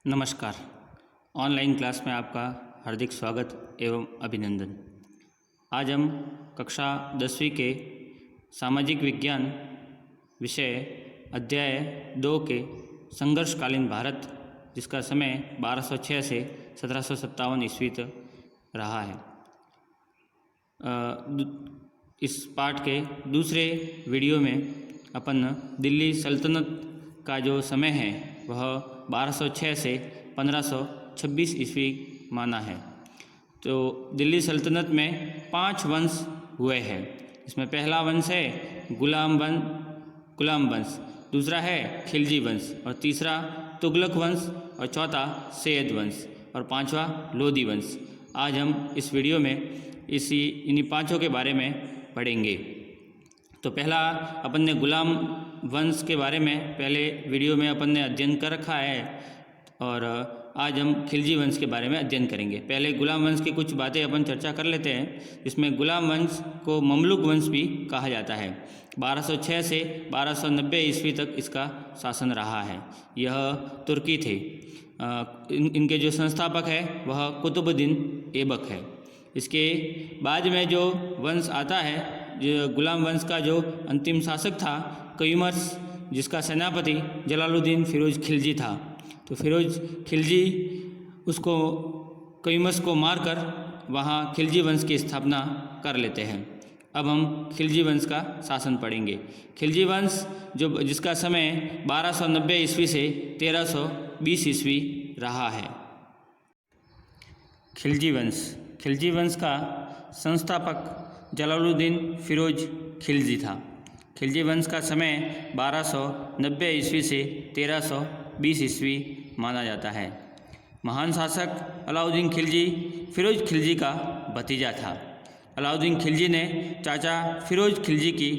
नमस्कार। Online class में आपका हार्दिक स्वागत एवं अभिनंदन। आज हम कक्षा 10वीं के सामाजिक विज्ञान विषय अध्याय 2 के संघर्षकालीन भारत, जिसका समय 1206 से 1757 ईस्वी तक रहा है। इस पाठ के दूसरे वीडियो में अपन दिल्ली सल्तनत का जो समय है वह 1206 से 1526 ईस्वी माना है। तो दिल्ली सल्तनत में 5 वंश हुए हैं। इसमें पहला वंश है गुलाम वंश, दूसरा है खिलजी वंश, और तीसरा तुगलक वंश, और चौथा सैयद वंश, और पांचवा लोधी वंश। आज हम इस वीडियो में इन्हीं पांचों के बारे में पढ़ेंगे। तो पहला अपन ने गुलाम वंश के बारे में पहले वीडियो में अपन ने अध्ययन कर रखा है, और आज हम खिलजी वंश के बारे में अध्ययन करेंगे। पहले गुलाम वंश की कुछ बातें अपन चर्चा कर लेते हैं। इसमें गुलाम वंश को ममलुक वंश भी कहा जाता है। 1206 से 1290 ईस्वी तक इसका शासन रहा है। यह तुर्की थे। इनके जो संस्थापक है वह कुतुबुद्दीन ऐबक है। इसके बाद में जो वंश आता है, जो गुलाम वंश का जो अंतिम शासक था कयूमर्स, जिसका सेनापति जलालुद्दीन फिरोज खिलजी था। तो फिरोज खिलजी उसको कयूमर्स को मारकर वहाँ खिलजी वंश की स्थापना कर लेते हैं। अब हम खिलजी वंश का शासन पढ़ेंगे। खिलजी वंश जिसका समय 1290 ईस्वी से 1320 ईस्वी रहा है। खिलजी वंश का संस्थापक जलालुद्दीन फिरोज खिलजी था। खिलजी वंश का समय 1290 ईस्वी से 1320 ईस्वी माना जाता है। महान शासक अलाउद्दीन खिलजी फिरोज खिलजी का भतीजा था। अलाउद्दीन खिलजी ने चाचा फिरोज खिलजी की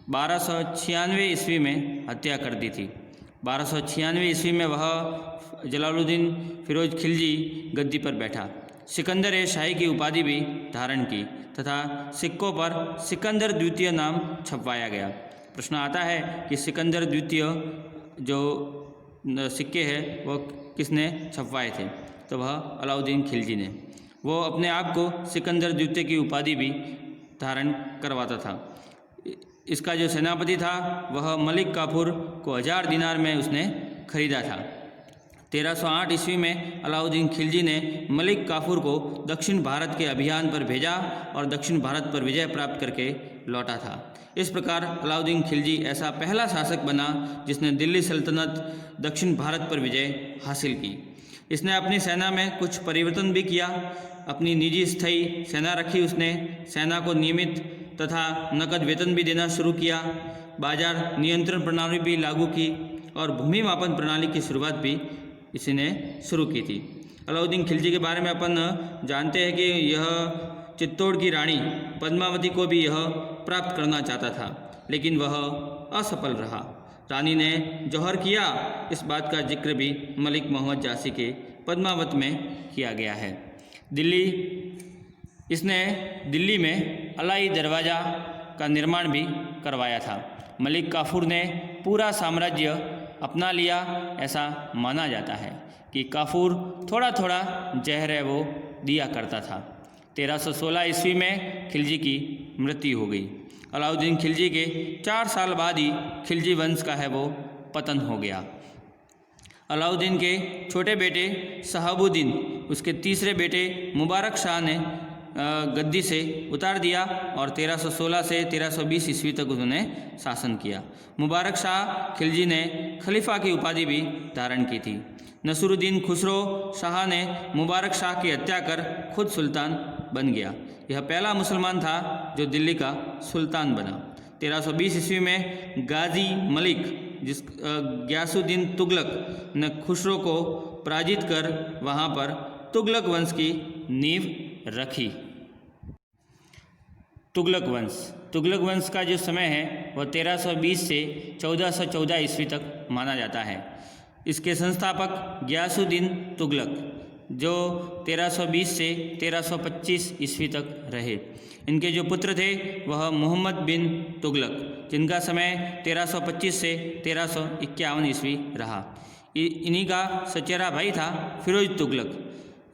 1296 ईस्वी में हत्या कर दी थी। 1296 ईस्वी में वह जलालुद्दीन फिरोज खिलजी गद्दी पर बैठा। सिकंदर ए शाही की उपाधि भी धारण की तथा सिक्कों पर सिकंदर द्वितीय नाम छपवाया गया। प्रश्न आता है कि सिकंदर द्वितीय जो सिक्के हैं वो किसने छपवाए थे? तो वह अलाउद्दीन खिलजी ने। वो अपने आप को सिकंदर द्वितीय की उपाधि भी धारण करवाता था। इसका जो सेनापति था वह मलिक काफूर को 1000 दिनार में उसने खरीदा था। 1308 ईस्वी में अलाउद्दीन खिलजी ने मलिक काफूर को दक्षिण भारत के अभियान पर भेजा और दक्षिण भारत पर विजय प्राप्त करके लौटा था। इस प्रकार अलाउद्दीन खिलजी ऐसा पहला शासक बना जिसने दिल्ली सल्तनत दक्षिण भारत पर विजय हासिल की। इसने अपनी सेना में कुछ परिवर्तन भी किया। अपनी निजी स्थायी सेना रखी उसने। सेना को नियमित तथा नकद वेतन भी देना शुरू किया। बाजार नियंत्रण प्रणाली भी लागू की और भूमि मापन प्रणाली की शुरुआत भी इसी ने शुरू की थी। अलाउद्दीन खिलजी के बारे में अपन जानते हैं कि यह चित्तौड़ की रानी पद्मावती को भी यह प्राप्त करना चाहता था, लेकिन वह असफल रहा। रानी ने जौहर किया, इस बात का जिक्र भी मलिक मोहम्मद जासी के पद्मावत में किया गया है। इसने दिल्ली में अलाई दरवाज़ा का निर्माण भी करवाया था। मलिक काफूर ने पूरा साम्राज्य अपना लिया, ऐसा माना जाता है कि काफूर थोड़ा थोड़ा जहर है वो दिया करता था। 1316 ईस्वी में खिलजी की मृत्यु हो गई। अलाउद्दीन खिलजी के 4 साल बाद ही खिलजी वंश का है वो पतन हो गया। अलाउद्दीन के छोटे बेटे शहाबुद्दीन, उसके तीसरे बेटे मुबारक शाह ने गद्दी से उतार दिया और 1316 से 1320 ईस्वी तक उन्होंने शासन किया। मुबारक शाह खिलजी ने खलीफा की उपाधि भी धारण की थी। नसरुद्दीन खुसरो शाह ने मुबारक शाह की हत्या कर खुद सुल्तान बन गया। यह पहला मुसलमान था जो दिल्ली का सुल्तान बना। 1320 ईस्वी में गाजी मलिक गयासुद्दीन तुगलक ने खुसरो को पराजित कर वहाँ पर तुगलक वंश की नींव रखी। तुगलक वंश का जो समय है वह 1320 से 1414 ईस्वी तक माना जाता है। इसके संस्थापक गयासुद्दीन तुगलक जो 1320 से 1325 ईस्वी तक रहे। इनके जो पुत्र थे वह मोहम्मद बिन तुगलक, जिनका समय 1325 से 1351 ईस्वी रहा। इन्हीं का सचेरा भाई था फिरोज तुगलक।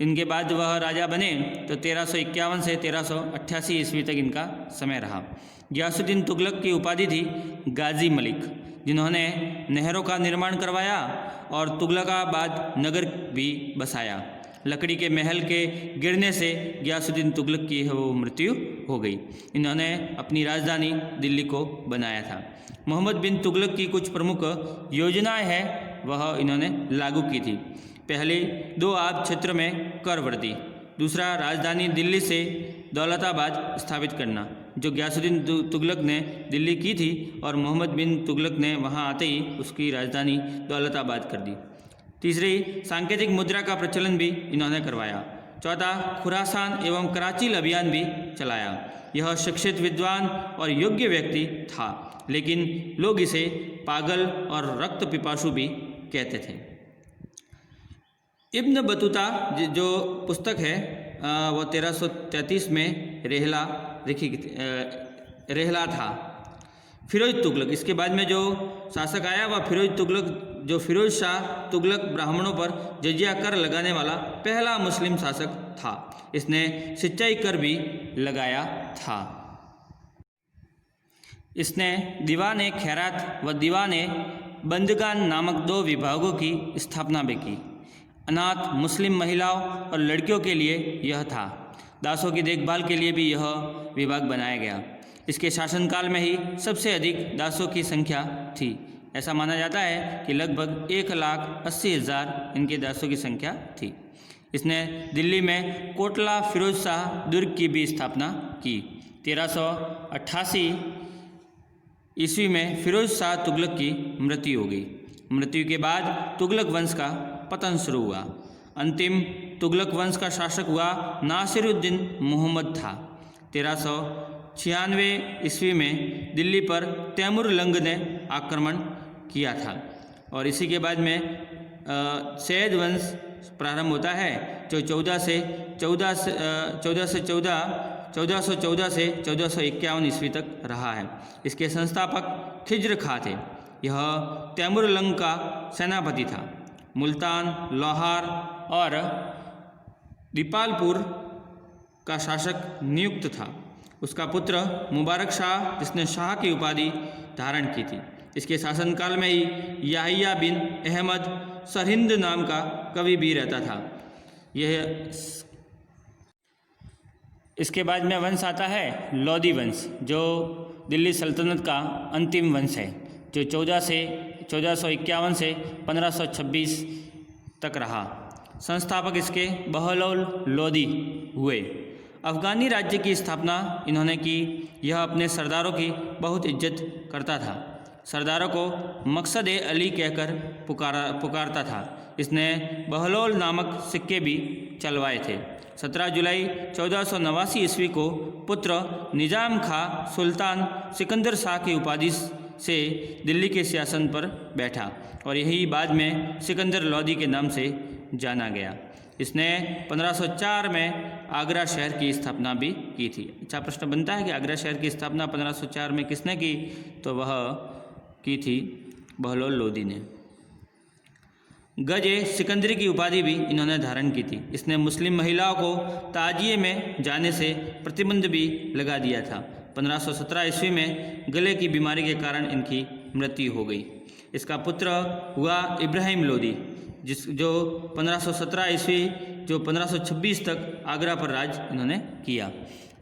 इनके बाद वह राजा बने तो 1351 से 1388 ईस्वी तक इनका समय रहा। गियासुद्दीन तुगलक की उपाधि थी गाजी मलिक, जिन्होंने नहरों का निर्माण करवाया और तुगलकाबाद नगर भी बसाया। लकड़ी के महल के गिरने से गियासुद्दीन तुगलक की वो मृत्यु हो गई। इन्होंने अपनी राजधानी दिल्ली को बनाया था। मोहम्मद बिन तुगलक की कुछ प्रमुख योजनाएं हैं वह इन्होंने लागू की थी। पहले 2 आब क्षेत्र में कर वर्दी, दूसरा राजधानी दिल्ली से दौलताबाद स्थापित करना, जो गियासुद्दीन तुगलक ने दिल्ली की थी और मोहम्मद बिन तुगलक ने वहां आते ही उसकी राजधानी दौलताबाद कर दी। तीसरी, सांकेतिक मुद्रा का प्रचलन भी इन्होंने करवाया। चौथा, खुरासान एवं कराची अभियान भी चलाया। यह शिक्षित, विद्वान और योग्य व्यक्ति था, लेकिन लोग इसे पागल और रक्त पिपासु भी कहते थे। इब्न बतूता जो पुस्तक है वो 1333 में रेहला था। फिरोज तुगलक, इसके बाद में जो शासक आया वह फिरोज तुगलक, जो फिरोज शाह तुगलक ब्राह्मणों पर जजिया कर लगाने वाला पहला मुस्लिम शासक था। इसने सिंचाई कर भी लगाया था। इसने दीवान खैरात व दीवान बंदगान नामक 2 विभागों की स्थापना भी की। अनाथ मुस्लिम महिलाओं और लड़कियों के लिए यह था। दासों की देखभाल के लिए भी यह विभाग बनाया गया। इसके शासनकाल में ही सबसे अधिक दासों की संख्या थी। ऐसा माना जाता है कि लगभग 1,80,000 इनके दासों की संख्या थी। इसने दिल्ली में कोटला फिरोज शाह दुर्ग की भी स्थापना की। 1388 ईस्वी में फिरोज शाह तुगलक की मृत्यु हो गई। मृत्यु के बाद तुगलक वंश का पतन शुरू हुआ। अंतिम तुगलक वंश का शासक हुआ नासिरुद्दीन मोहम्मद था। 1396 ईस्वी में दिल्ली पर तैमूर लंग ने आक्रमण किया था और इसी के बाद में सैयद वंश प्रारंभ होता है, जो 1414 से 1451 ईस्वी तक रहा है। इसके संस्थापक खिज्र खां थे। यह तैमूर लंग का सेनापति था। मुल्तान, लाहौर और दीपालपुर का शासक नियुक्त था। उसका पुत्र मुबारक शाह, जिसने शाह की उपाधि धारण की थी। इसके शासनकाल में ही याहिया बिन अहमद सरहिंद नाम का कवि भी रहता था। यह इसके बाद में वंश आता है लोदी वंश, जो दिल्ली सल्तनत का अंतिम वंश है, जो 1451 से 1526 तक रहा। संस्थापक इसके बहलोल लोदी हुए। अफ़गानी राज्य की स्थापना इन्होंने की। यह अपने सरदारों की बहुत इज्जत करता था। सरदारों को मकसद अली कहकर पुकारता था। इसने बहलोल नामक सिक्के भी चलवाए थे। 17 जुलाई 1489 ईस्वी को पुत्र निजाम खां सुल्तान सिकंदर शाह की उपाधि से दिल्ली के सिंहासन पर बैठा और यही बाद में सिकंदर लोदी के नाम से जाना गया। इसने 1504 में आगरा शहर की स्थापना भी की थी। अच्छा प्रश्न बनता है कि आगरा शहर की स्थापना 1504 में किसने की, तो वह की थी बहलोल लोदी ने। गज सिकंदरी की उपाधि भी इन्होंने धारण की थी। इसने मुस्लिम महिलाओं को ताजिए में जाने से प्रतिबंध भी लगा दिया था। 1517 ईस्वी में गले की बीमारी के कारण इनकी मृत्यु हो गई। इसका पुत्र हुआ इब्राहिम लोदी, जो 1517 ईस्वी जो 1526 तक आगरा पर राज इन्होंने किया।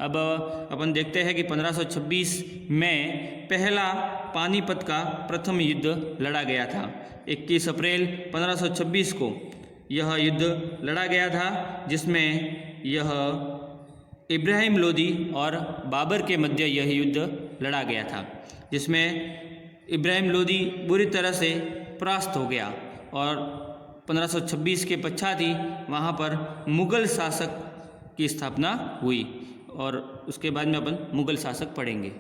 अब अपन देखते हैं कि 1526 में पहला पानीपत का प्रथम युद्ध लड़ा गया था। 21 अप्रैल 1526 को यह युद्ध लड़ा गया था, जिसमें यह इब्राहिम लोदी और बाबर के मध्य यह युद्ध लड़ा गया था, जिसमें इब्राहिम लोदी बुरी तरह से परास्त हो गया और 1526 के पश्चात ही वहाँ पर मुग़ल शासक की स्थापना हुई और उसके बाद में अपन मुग़ल शासक पढ़ेंगे।